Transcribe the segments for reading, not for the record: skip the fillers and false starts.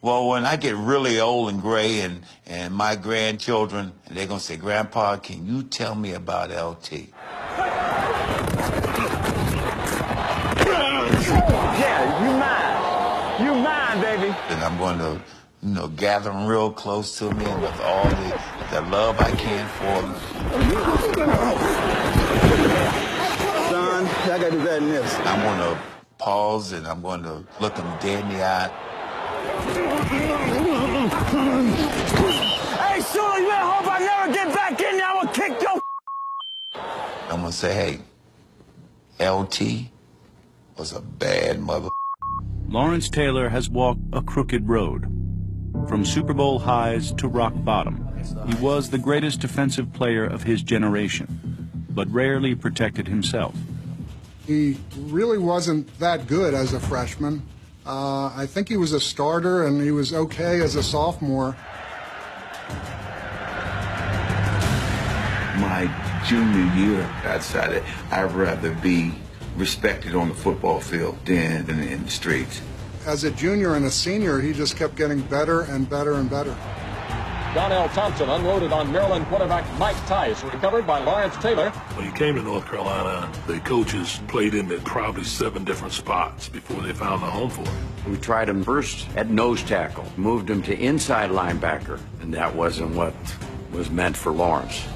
Well, when I get really old and gray and my grandchildren, and they're going to say, Grandpa, can you tell me about LT? Yeah, you mine, baby. And I'm going to, gather them real close to me and with all the love I can for them. Son, I got to do better than this. I'm going to pause and I'm going to look them dead in the eye. Hey, Sully, you better hope I never get back in there. I'm going to kick your... I'm going to say, hey, LT was a bad mother. Lawrence Taylor has walked a crooked road. From Super Bowl highs to rock bottom, he was the greatest defensive player of his generation, but rarely protected himself. He really wasn't that good as a freshman. I think he was a starter, and he was okay as a sophomore. My junior year, I decided I'd rather be respected on the football field than in the streets. As a junior and a senior, he just kept getting better and better and better. Donnell Thompson unloaded on Maryland quarterback Mike Tice, recovered by Lawrence Taylor. When he came to North Carolina, the coaches played him at probably 7 different spots before they found a home for him. We tried him first at nose tackle, moved him to inside linebacker, and that wasn't what was meant for Lawrence.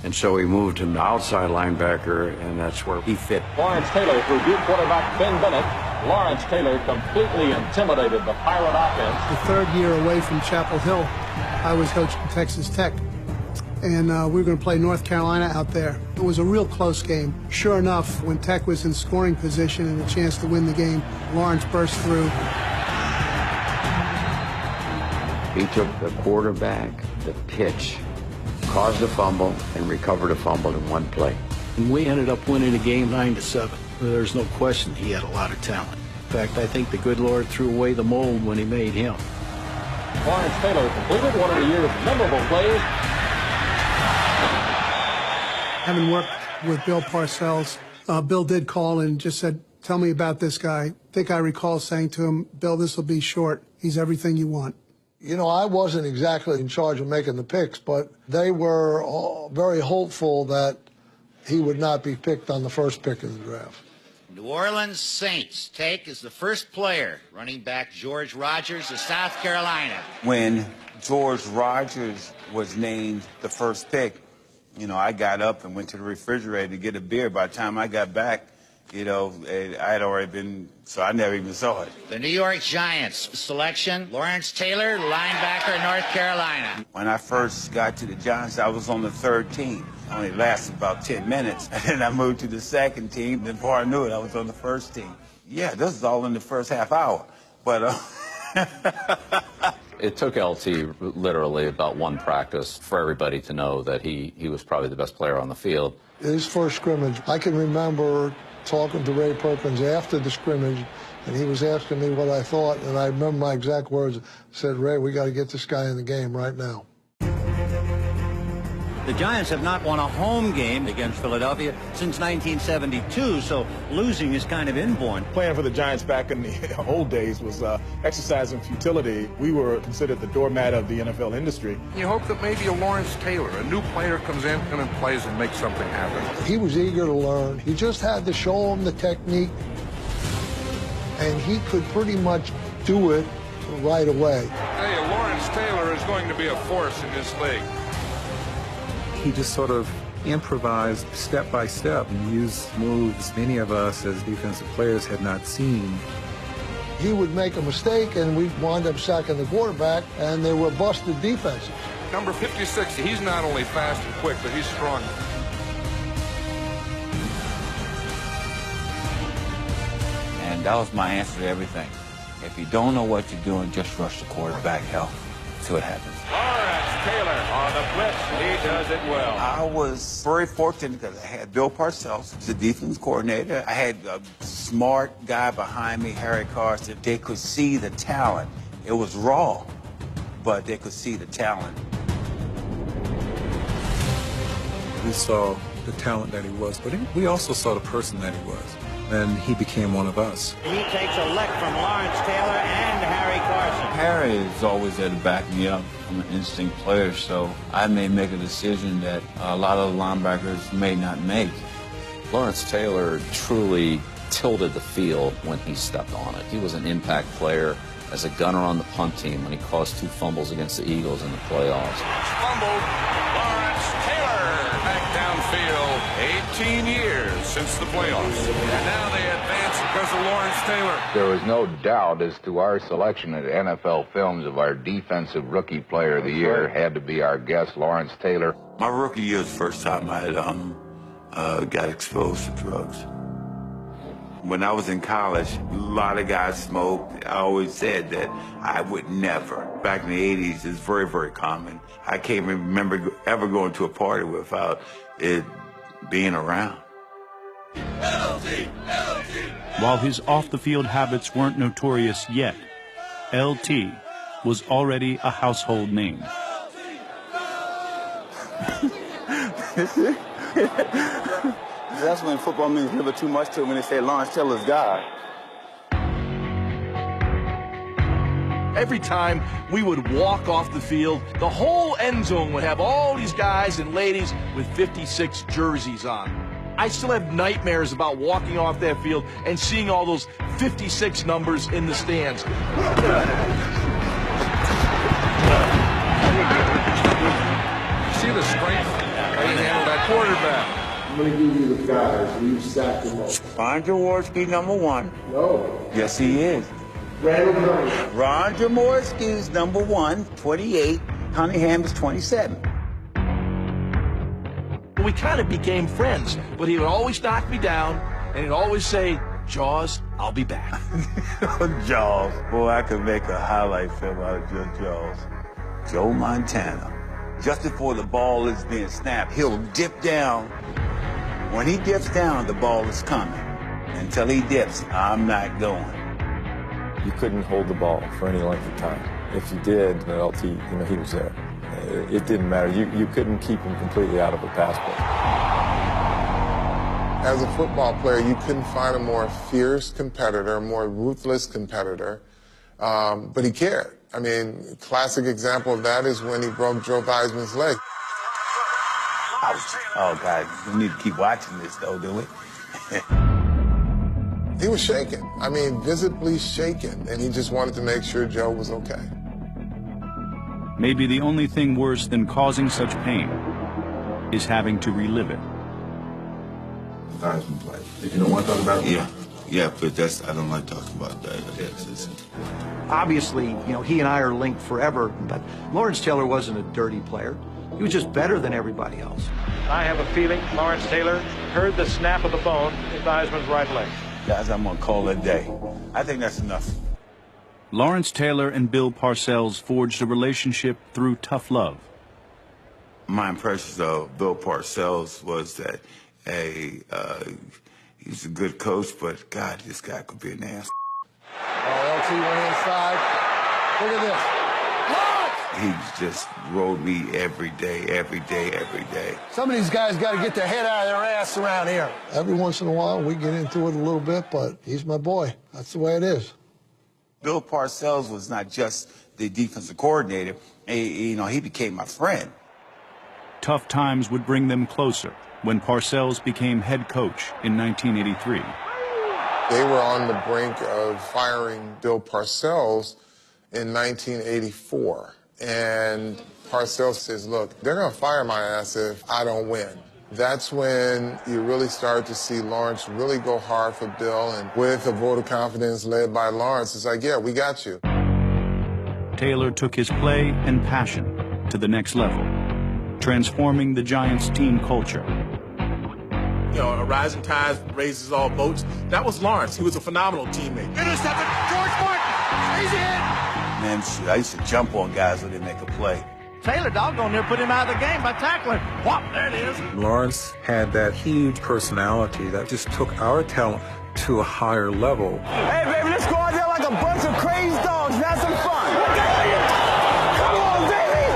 And so we moved him to outside linebacker, and that's where he fit. Lawrence Taylor threw Duke quarterback Ben Bennett. Lawrence Taylor completely intimidated the Pirate offense. The third year away from Chapel Hill, I was coaching Texas Tech, and we were going to play North Carolina out there. It was a real close game. Sure enough, when Tech was in scoring position and a chance to win the game, Lawrence burst through. He took the quarterback, the pitch, caused a fumble, and recovered a fumble in one play. And we ended up winning the game 9-7. There's no question he had a lot of talent. In fact, I think the good Lord threw away the mold when he made him. Lawrence Taylor completed one of the year's memorable plays. Having worked with Bill Parcells, Bill did call and just said, tell me about this guy. I think I recall saying to him, Bill, this will be short. He's everything you want. You know, I wasn't exactly in charge of making the picks, but they were all very hopeful that he would not be picked on the first pick of the draft. New Orleans Saints take as the first player, running back George Rogers of South Carolina. When George Rogers was named the first pick, I got up and went to the refrigerator to get a beer. By the time I got back, I had already been, so I never even saw it. The New York Giants selection, Lawrence Taylor, linebacker, North Carolina. When I first got to the Giants, I was on the third team. I only lasted about 10 minutes, and then I moved to the second team. Then before I knew it, I was on the first team. Yeah, this is all in the first half hour. But it took LT literally about one practice for everybody to know that he was probably the best player on the field. His first scrimmage, I can remember talking to Ray Perkins after the scrimmage, and he was asking me what I thought, and I remember my exact words. I said, Ray, we got to get this guy in the game right now. The Giants have not won a home game against Philadelphia since 1972, so losing is kind of inborn. Playing for the Giants back in the old days was exercising futility. We were considered the doormat of the NFL industry. You hope that maybe a Lawrence Taylor, a new player, comes in and plays and makes something happen. He was eager to learn. He just had to show him the technique, and he could pretty much do it right away. Hey, Lawrence Taylor is going to be a force in this league. He just sort of improvised step by step and used moves many of us as defensive players had not seen. He would make a mistake, and we'd wind up sacking the quarterback, and they were busted defenses. Number 56, he's not only fast and quick, but he's strong. And that was my answer to everything. If you don't know what you're doing, just rush the quarterback. Hell, see what happens. Lawrence Taylor on the blitz. He does it well. I was very fortunate because I had Bill Parcells, the defense coordinator. I had a smart guy behind me, Harry Carson. They could see the talent. It was raw, but they could see the talent. We saw the talent that he was, but we also saw the person that he was. And he became one of us. He takes a lick from Lawrence Taylor and Harry Carson. Harry is always there to back me up. I'm an instinct player, so I may make a decision that a lot of the linebackers may not make. Lawrence Taylor truly tilted the field when he stepped on it. He was an impact player as a gunner on the punt team when he caused 2 fumbles against the Eagles in the playoffs. Fumbled. Lawrence Taylor back downfield. 18 years since the playoffs. And now they advance because of Lawrence Taylor. There was no doubt as to our selection at NFL Films of our defensive rookie player of the year had to be our guest, Lawrence Taylor. My rookie year was the first time I had got exposed to drugs. When I was in college, a lot of guys smoked. I always said that I would never. Back in the 80s, it's very, very common. I can't remember ever going to a party without it being around. While his off-the-field habits weren't notorious yet, LT was already a household name. That's when football means a little too much to them when they say Lawrence Taylor's God. Every time we would walk off the field, the whole end zone would have all these guys and ladies with 56 jerseys on. I still have nightmares about walking off that field and seeing all those 56 numbers in the stands. See the strength how you handle that quarterback. I'm going to give you the guys who you sacked the most. Ron Jaworski, number 1. No. Yes, he is. Ron Jaworski is number 1, 28. Cunningham is 27. We kind of became friends, but he would always knock me down, and he'd always say, Jaws, I'll be back. Jaws. Boy, I could make a highlight film out of just Jaws. Joe Montana. Just before the ball is being snapped, he'll dip down. When he dips down, the ball is coming. Until he dips, I'm not going. You couldn't hold the ball for any length of time. If you did, the LT, he was there. It didn't matter. You couldn't keep him completely out of a pass play. As a football player, you couldn't find a more fierce competitor, a more ruthless competitor, but he cared. I mean, classic example of that is when he broke Joe Theismann's leg. Ouch. Oh, God, we need to keep watching this, though, do we? He was shaken. I mean, visibly shaken, and he just wanted to make sure Joe was okay. Maybe the only thing worse than causing such pain is having to relive it. Theismann play. You don't want to talk about it? Yeah, but I don't like talking about that. Obviously, he and I are linked forever, but Lawrence Taylor wasn't a dirty player. He was just better than everybody else. I have a feeling Lawrence Taylor heard the snap of the bone in Theismann's right leg. Guys, I'm going to call it a day. I think that's enough. Lawrence Taylor and Bill Parcells forged a relationship through tough love. My impression of Bill Parcells was that, he's a good coach, but, God, this guy could be an ass. LT went inside. Look at this. He just rode me every day, every day, every day. Some of these guys got to get their head out of their ass around here. Every once in a while, we get into it a little bit, but he's my boy. That's the way it is. Bill Parcells was not just the defensive coordinator. He became my friend. Tough times would bring them closer when Parcells became head coach in 1983. They were on the brink of firing Bill Parcells in 1984. And Parcells says, look, they're going to fire my ass if I don't win. That's when you really started to see Lawrence really go hard for Bill. And with a vote of confidence led by Lawrence, it's like, yeah, we got you. Taylor took his play and passion to the next level, transforming the Giants' team culture. A rising tide raises all boats. That was Lawrence. He was a phenomenal teammate. Intercepted. George Martin. He's in. Man, I used to jump on guys when they make a play. Taylor doggone near put him out of the game by tackling. Whop, there it is. Lawrence had that huge personality that just took our talent to a higher level. Hey, baby, let's go out there like a bunch of crazy dogs and have some fun. Come on, baby.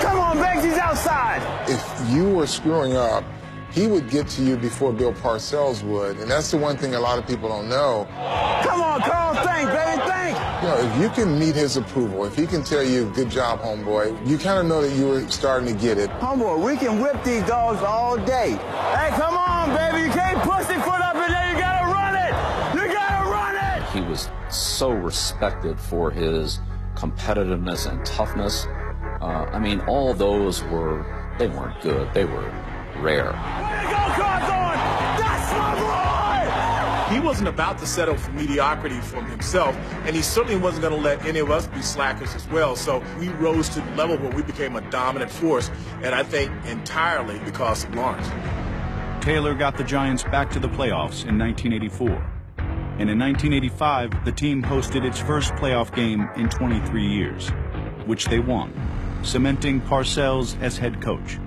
Come on, Beggs, he's outside. If you were screwing up, he would get to you before Bill Parcells would. And that's the one thing a lot of people don't know. Come on, on, Carl, thanks, baby, thanks. You know, if you can meet his approval, if he can tell you, good job, homeboy, you kind of know that you were starting to get it. Homeboy, we can whip these dogs all day. Hey, come on, baby, you can't pussyfoot up in there, you gotta run it! You gotta run it! He was so respected for his competitiveness and toughness. I mean, all those they weren't good, they were rare. Way to go, Cawthorn! That's my boy! He wasn't about to settle for mediocrity from himself, and he certainly wasn't going to let any of us be slackers as well. So we rose to the level where we became a dominant force, and I think entirely because of Lawrence. Taylor got the Giants back to the playoffs in 1984. And in 1985, the team hosted its first playoff game in 23 years, which they won, cementing Parcells as head coach.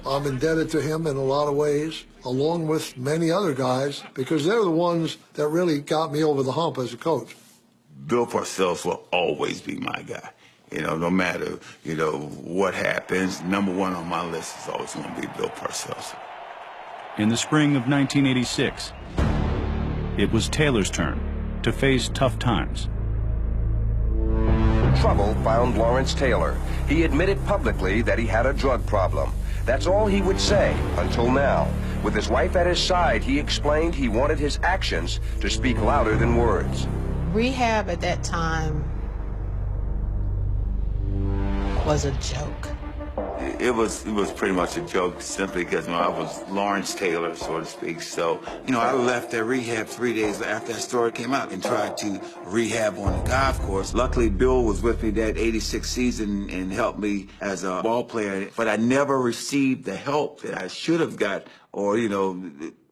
I'm indebted to him in a lot of ways, along with many other guys, because they're the ones that really got me over the hump as a coach. Bill Parcells will always be my guy. You know, no matter, you know, what happens, number one on my list is always going to be Bill Parcells. In the spring of 1986, it was Taylor's turn to face tough times. Trouble found Lawrence Taylor. He admitted publicly that he had a drug problem. That's all he would say until now. With his wife at his side, he explained he wanted his actions to speak louder than words. Rehab at that time was a joke. It was pretty much a joke simply because, you know, I was Lawrence Taylor, so to speak. So, you know, I left that rehab 3 days after that story came out and tried to rehab on the golf course. Luckily, Bill was with me that 86 season and helped me as a ball player. But I never received the help that I should have got, or, you know,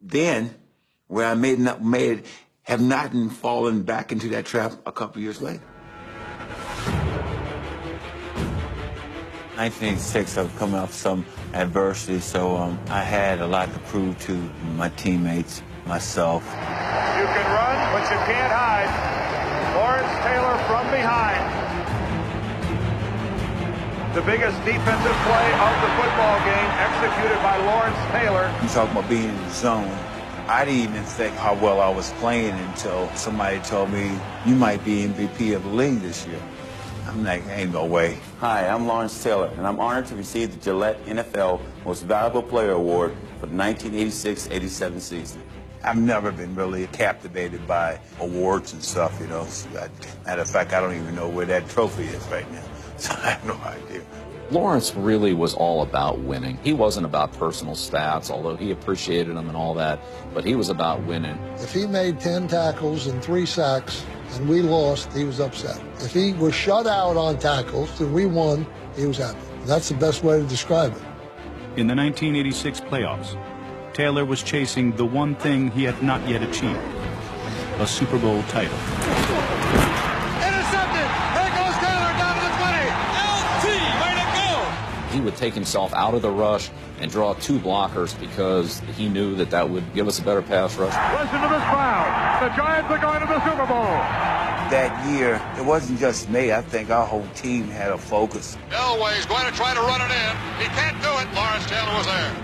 then where I have not fallen back into that trap a couple years later. 1986, I was coming off some adversity, so I had a lot to prove to my teammates, myself. You can run, but you can't hide. Lawrence Taylor from behind. The biggest defensive play of the football game executed by Lawrence Taylor. You talking about being in the zone. I didn't even think how well I was playing until somebody told me, you might be MVP of the league this year. I'm like, ain't no way. Hi, I'm Lawrence Taylor, and I'm honored to receive the Gillette NFL Most Valuable Player Award for the 1986-87 season. I've never been really captivated by awards and stuff, you know. Matter of fact, I don't even know where that trophy is right now, so I have no idea. Lawrence really was all about winning. He wasn't about personal stats, although he appreciated them and all that, but he was about winning. If he made 10 tackles and 3 sacks and we lost, he was upset. If he was shut out on tackles and we won, he was happy. That's the best way to describe it. In the 1986 playoffs, Taylor was chasing the one thing he had not yet achieved, a Super Bowl title. Intercepted! There goes Taylor down to the 20. LT, way to go! He would take himself out of the rush and draw 2 blockers because he knew that that would give us a better pass rush. Listen to this crowd. The Giants are going to the Super Bowl. That year, it wasn't just me. I think our whole team had a focus. Elway's going to try to run it in. He can't do it. Lawrence Taylor was there.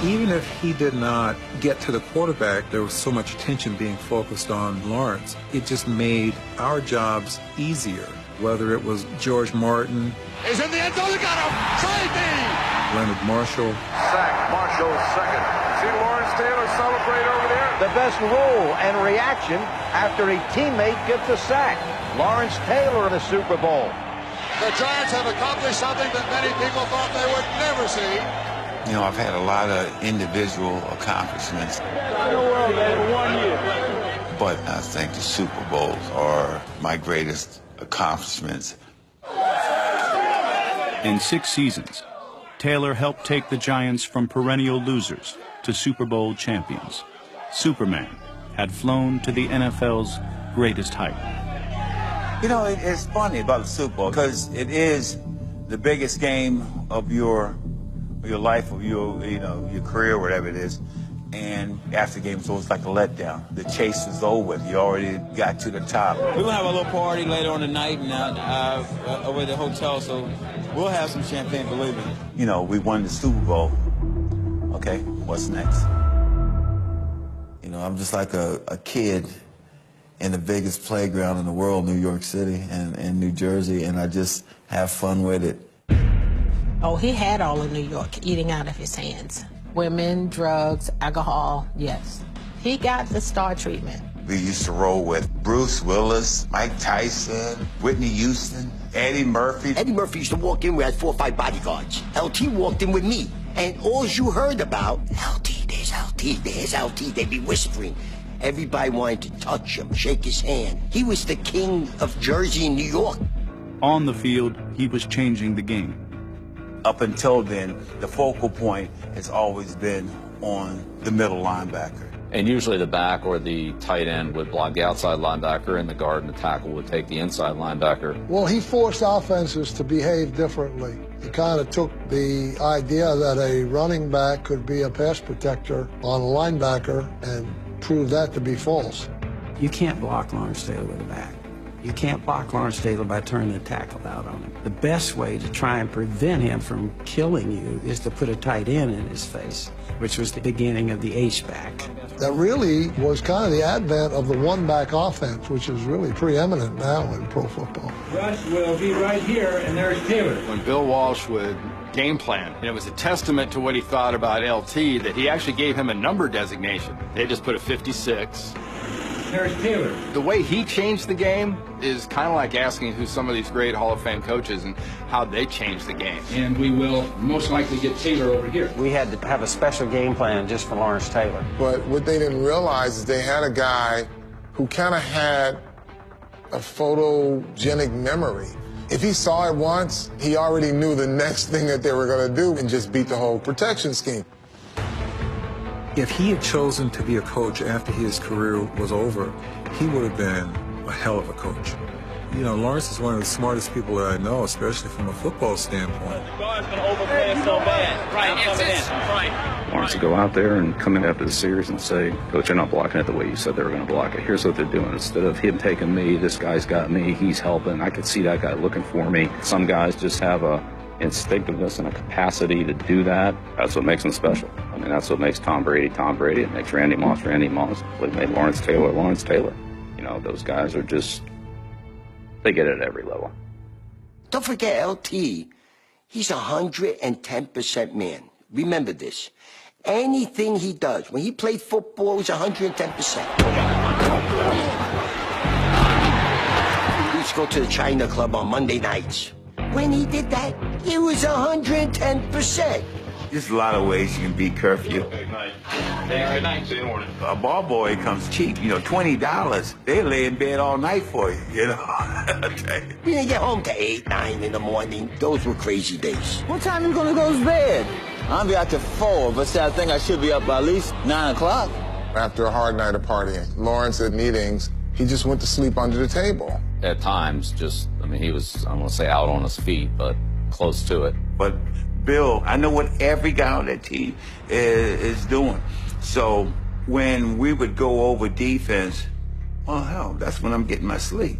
Even if he did not get to the quarterback, there was so much attention being focused on Lawrence. It just made our jobs easier, whether it was George Martin. He's in the end zone. He got him. Safety. Leonard Marshall. Sack. Marshall second. See Lawrence Taylor celebrate over there. The best role and reaction after a teammate gets a sack. Lawrence Taylor in the Super Bowl. The Giants have accomplished something that many people thought they would never see. You know, I've had a lot of individual accomplishments. In the world, man, 1 year. But I think the Super Bowls are my greatest accomplishments. In 6 seasons, Taylor helped take the Giants from perennial losers to Super Bowl champions. Superman had flown to the NFL's greatest height. You know, it's funny about the Super Bowl because it is the biggest game of your life, of your career, whatever it is. And after the game, so it's like a letdown. The chase is over. You already got to the top. We're going to have a little party later on tonight over at the hotel, so we'll have some champagne, believe me. You know, we won the Super Bowl. Okay, what's next? You know, I'm just like a kid in the biggest playground in the world, New York City and New Jersey, and I just have fun with it. Oh, he had all of New York eating out of his hands. Women, drugs, alcohol, yes. He got the star treatment. We used to roll with Bruce Willis, Mike Tyson, Whitney Houston, Eddie Murphy. Eddie Murphy used to walk in, we had 4 or 5 bodyguards. LT walked in with me, and all you heard about, LT, there's LT, there's LT, they'd be whispering. Everybody wanted to touch him, shake his hand. He was the king of Jersey and New York. On the field, he was changing the game. Up until then, the focal point has always been on the middle linebacker. And usually the back or the tight end would block the outside linebacker, and the guard and the tackle would take the inside linebacker. Well, he forced offenses to behave differently. He kind of took the idea that a running back could be a pass protector on a linebacker and proved that to be false. You can't block Lawrence Taylor with a back. You can't block Lawrence Taylor by turning the tackle out on him. The best way to try and prevent him from killing you is to put a tight end in his face, which was the beginning of the H-back. That really was kind of the advent of the one-back offense, which is really preeminent now in pro football. Rush will be right here, and there's Taylor. When Bill Walsh would game plan, and it was a testament to what he thought about LT that he actually gave him a number designation. They just put a 56. There's Taylor. The way he changed the game is kind of like asking who some of these great Hall of Fame coaches and how they changed the game. And we will most likely get Taylor over here. We had to have a special game plan just for Lawrence Taylor. But what they didn't realize is they had a guy who kind of had a photogenic memory. If he saw it once, he already knew the next thing that they were going to do and just beat the whole protection scheme. If he had chosen to be a coach after his career was over, he would have been a hell of a coach. You know, Lawrence is one of the smartest people that I know, especially from a football standpoint. The guard's going to overplay it so bad. Right, it's in. Right. Lawrence would go out there and come in after the series and say, Coach, they're not blocking it the way you said they were going to block it. Here's what they're doing. Instead of him taking me, this guy's got me, he's helping. I could see that guy looking for me. Some guys just have a instinctiveness and a capacity to do that. That's what makes them special. I mean, that's what makes Tom Brady Tom Brady. It makes Randy Moss Randy Moss. What made Lawrence Taylor Lawrence Taylor. You know, those guys are just, they get it at every level. Don't forget LT. He's 110% man. Remember this. Anything he does, when he played football, it was 110%. He used to go to the China Club on Monday nights. When he did that, it was 110%. There's a lot of ways you can beat curfew. A ball boy comes cheap, you know, $20. They lay in bed all night for you, you know. We didn't get home to 8, 9 in the morning. Those were crazy days. What time you gonna go to bed? I'll be out till 4, but say I think I should be up by at least 9 o'clock. After a hard night of partying, Lawrence at meetings, he just went to sleep under the table. At times, just, I mean, he was, I don't want to say out on his feet, but close to it. But Bill, I know what every guy on that team is doing. So when we would go over defense, well, hell, that's when I'm getting my sleep.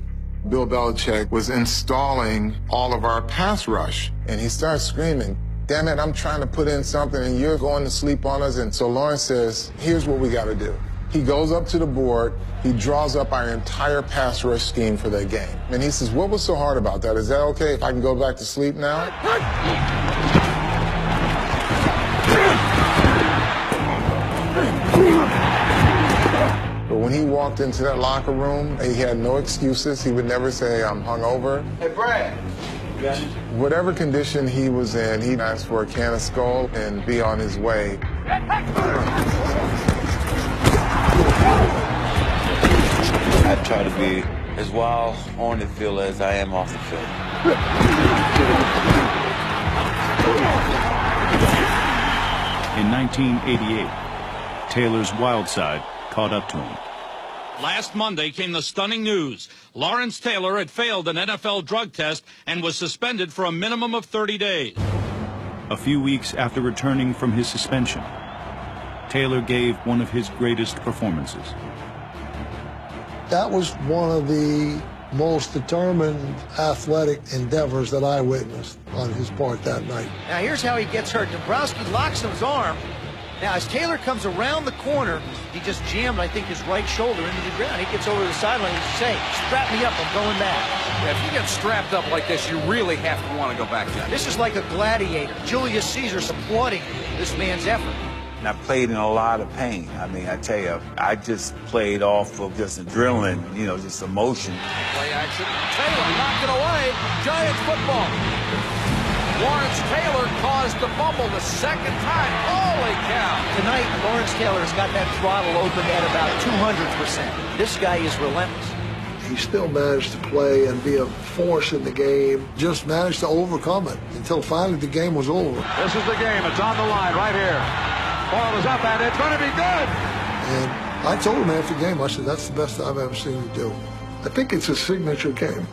Bill Belichick was installing all of our pass rush, and he starts screaming, damn it, I'm trying to put in something and you're going to sleep on us. And so Lawrence says, here's what we got to do. He goes up to the board, he draws up our entire pass rush scheme for that game. And he says, what was so hard about that? Is that okay if I can go back to sleep now? But when he walked into that locker room, he had no excuses. He would never say, I'm hungover. Hey, Brad. Whatever condition he was in, he'd ask for a can of Skull and be on his way. I try to be as wild on the field as I am off the field. In 1988, Taylor's wild side caught up to him. Last Monday came the stunning news. Lawrence Taylor had failed an NFL drug test and was suspended for a minimum of 30 days. A few weeks after returning from his suspension, Taylor gave one of his greatest performances. That was one of the most determined athletic endeavors that I witnessed on his part that night. Now here's how he gets hurt. Dombrowski locks his arm, Now, as Taylor comes around the corner, he just jammed, I think, his right shoulder into the ground. He gets over to the sideline and says, "Hey, strap me up, I'm going back." Yeah, if you get strapped up like this, you really have to want to go back down. This is like a gladiator. Julius Caesar's applauding this man's effort. And I played in a lot of pain. I mean, I tell you, I just played off of just adrenaline, you know, just emotion. Play action. Taylor knocked it away. Giants football. Lawrence Taylor caused the fumble the second time. Holy cow. Tonight, Lawrence Taylor has got that throttle open at about 200%. This guy is relentless. He still managed to play and be a force in the game, just managed to overcome it until finally the game was over. This is the game. It's on the line right here. Ball is up, and it's going to be good. And I told him after the game, I said, that's the best I've ever seen you do. I think it's a signature game.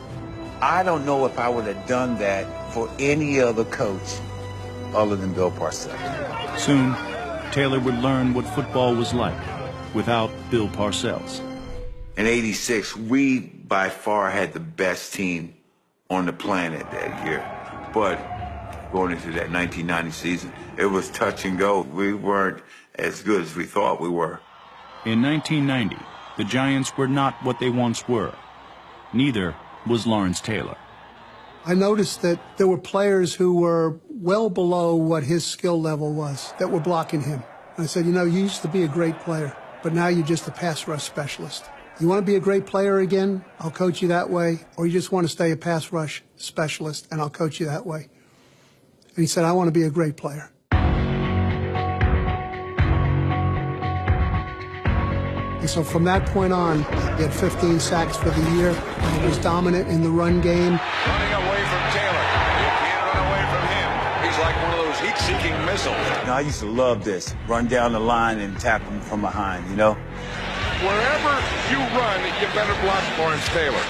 I don't know if I would have done that for any other coach other than Bill Parcells. Soon, Taylor would learn what football was like without Bill Parcells. In '86, we by far had the best team on the planet that year. But going into that 1990 season, it was touch and go. We weren't as good as we thought we were. In 1990, the Giants were not what they once were. Neither was Lawrence Taylor. I noticed that there were players who were well below what his skill level was that were blocking him. I said, you know, you used to be a great player, but now you're just a pass rush specialist. You want to be a great player again? I'll coach you that way. Or you just want to stay a pass rush specialist, and I'll coach you that way. And he said, I want to be a great player. And so from that point on, he had 15 sacks for the year. He was dominant in the run game. Running away from Taylor. You can't run away from him. He's like one of those heat-seeking missiles. You know, I used to love this. Run down the line and tap him from behind, you know? Wherever you run, you better block Lawrence Taylor.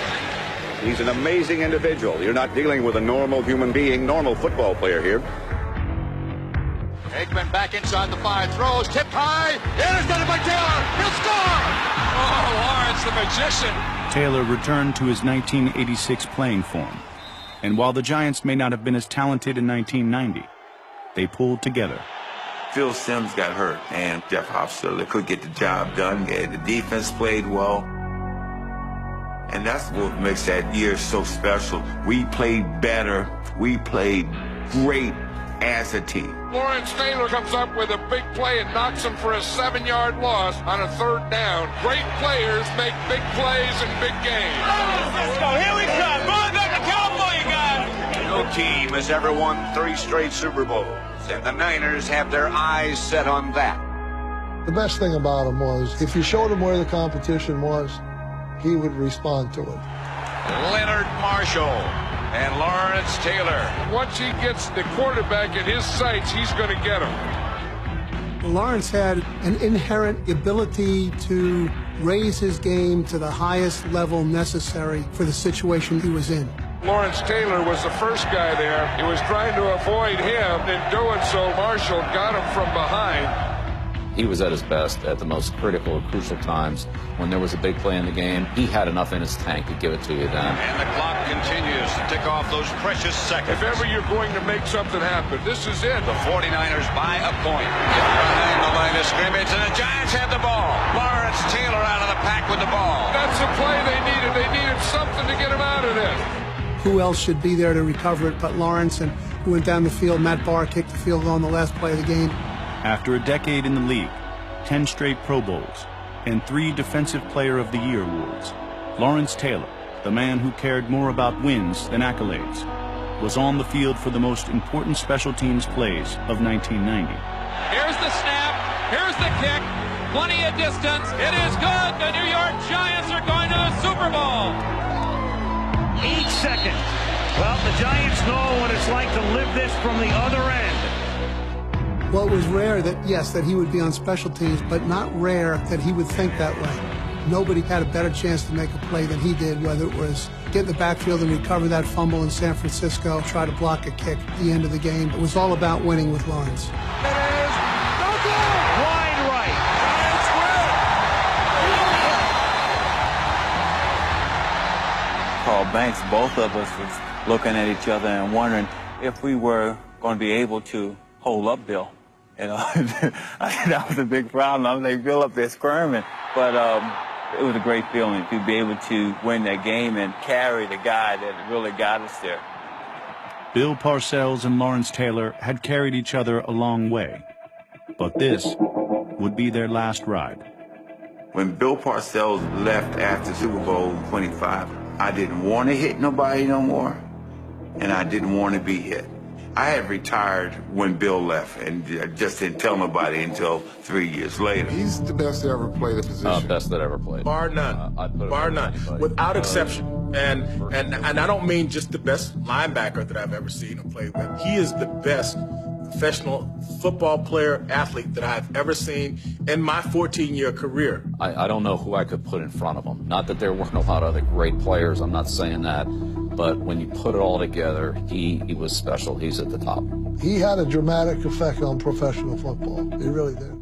He's an amazing individual. You're not dealing with a normal human being, normal football player here. Aikman back inside the 5, throws, tipped high, intercepted by Taylor, he'll score! Oh, Lawrence, the magician. Taylor returned to his 1986 playing form, and while the Giants may not have been as talented in 1990, they pulled together. Phil Simms got hurt, and Jeff Hofstadter could get the job done. The defense played well. And that's what makes that year so special. We played better. We played great as a team. Lawrence Taylor comes up with a big play and knocks him for a 7-yard loss on a 3rd down. Great players make big plays in big games. Let's go. Here we come. Going back to Cowboy, you guys. No team has ever won 3 straight Super Bowls, and the Niners have their eyes set on that. The best thing about him was, if you showed him where the competition was, he would respond to it. Leonard Marshall and Lawrence Taylor. Once he gets the quarterback in his sights, he's going to get him. Lawrence had an inherent ability to raise his game to the highest level necessary for the situation he was in. Lawrence Taylor was the first guy there. He was trying to avoid him. In doing so, Marshall got him from behind. He was at his best at the most critical or crucial times. When there was a big play in the game, he had enough in his tank to give it to you then. And the clock continues to tick off those precious seconds. If ever you're going to make something happen, this is it. The 49ers by a point. Behind the line of scrimmage, and the Giants have the ball. Lawrence Taylor out of the pack with the ball. That's the play they needed. They needed something to get him out of this. Who else should be there to recover it but Lawrence? And who went down the field? Matt Barr kicked the field goal on the last play of the game. After a decade in the league, 10 straight Pro Bowls, and 3 Defensive Player of the Year awards, Lawrence Taylor, the man who cared more about wins than accolades, was on the field for the most important special teams plays of 1990. Here's the snap. Here's the kick. Plenty of distance. It is good. The New York Giants are going to the Super Bowl. 8 seconds. Well, the Giants know what it's like to live this from the other end. Well, it was rare that, yes, that he would be on special teams, but not rare that he would think that way. Nobody had a better chance to make a play than he did, whether it was get in the backfield and recover that fumble in San Francisco, try to block a kick at the end of the game. It was all about winning with Lawrence. Wide right. Giants win. Carl Banks, both of us was looking at each other and wondering if we were going to be able to hold up Bill. You know, that was a big problem. I was like, Bill up there squirming. But it was a great feeling to be able to win that game and carry the guy that really got us there. Bill Parcells and Lawrence Taylor had carried each other a long way, but this would be their last ride. When Bill Parcells left after Super Bowl 25, I didn't want to hit nobody no more, and I didn't want to be hit. I had retired when Bill left and just didn't tell nobody until 3 years later. He's the best that ever played the position. Best that ever played. Bar none. Bar none. Without exception. And I don't mean just the best linebacker that I've ever seen him play with. He is the best professional football player, athlete that I've ever seen in my 14-year career. I don't know who I could put in front of him. Not that there weren't a lot of other great players. I'm not saying that. But when you put it all together, he was special. He's at the top. He had a dramatic effect on professional football. He really did.